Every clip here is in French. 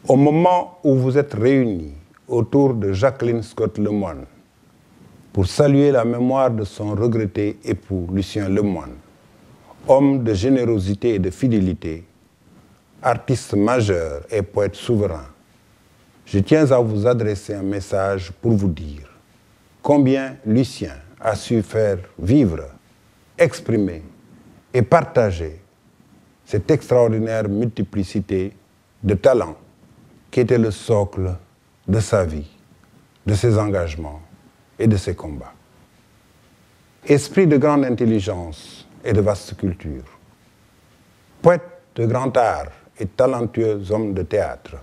Au moment où vous êtes réunis autour de Jacqueline Scott Lemoine pour saluer la mémoire de son regretté époux Lucien Lemoine, homme de générosité et de fidélité, artiste majeur et poète souverain, je tiens à vous adresser un message pour vous dire combien Lucien a su faire vivre, exprimer et partager cette extraordinaire multiplicité de talents qui était le socle de sa vie, de ses engagements et de ses combats. Esprit de grande intelligence et de vaste culture, poète de grand art et talentueux homme de théâtre,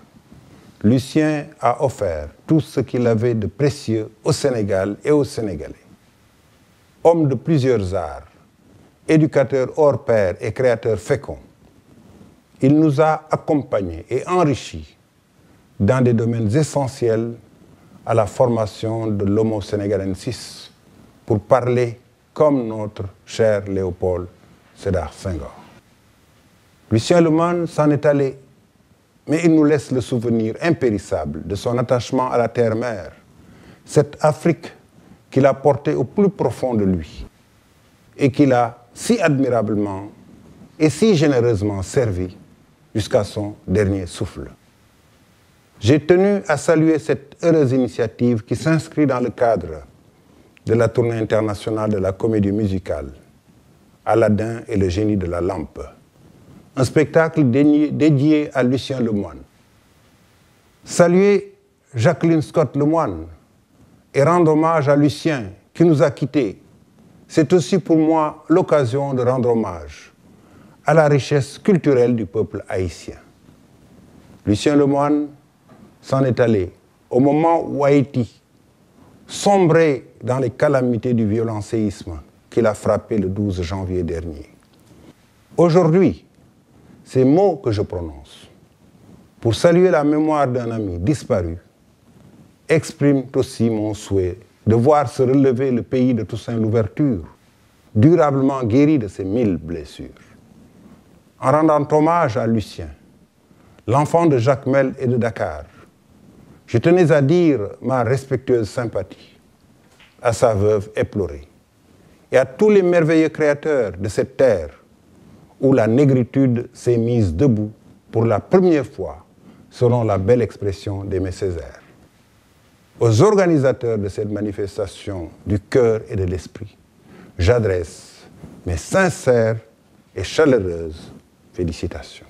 Lucien a offert tout ce qu'il avait de précieux au Sénégal et aux Sénégalais. Homme de plusieurs arts, éducateur hors pair et créateur fécond, il nous a accompagnés et enrichis dans des domaines essentiels à la formation de l'Homo sénégalensis, pour parler comme notre cher Léopold Sédar Senghor. Lucien Lemoine s'en est allé, mais il nous laisse le souvenir impérissable de son attachement à la terre-mère, cette Afrique qu'il a portée au plus profond de lui et qu'il a si admirablement et si généreusement servi jusqu'à son dernier souffle. J'ai tenu à saluer cette heureuse initiative qui s'inscrit dans le cadre de la tournée internationale de la comédie musicale Aladdin et le génie de la lampe, un spectacle dédié à Lucien Lemoine. Saluer Jacqueline Scott Lemoine et rendre hommage à Lucien qui nous a quittés, c'est aussi pour moi l'occasion de rendre hommage à la richesse culturelle du peuple haïtien. Lucien Lemoine s'en est allé au moment où Haïti sombrait dans les calamités du violent séisme qu'il a frappé le 12 janvier dernier. Aujourd'hui, ces mots que je prononce pour saluer la mémoire d'un ami disparu expriment aussi mon souhait de voir se relever le pays de Toussaint Louverture, durablement guéri de ses 1000 blessures. En rendant hommage à Lucien, l'enfant de Jacmel et de Dakar, je tenais à dire ma respectueuse sympathie à sa veuve éplorée et à tous les merveilleux créateurs de cette terre où la négritude s'est mise debout pour la première fois, selon la belle expression d'Aimé Césaire. Aux organisateurs de cette manifestation du cœur et de l'esprit, j'adresse mes sincères et chaleureuses félicitations.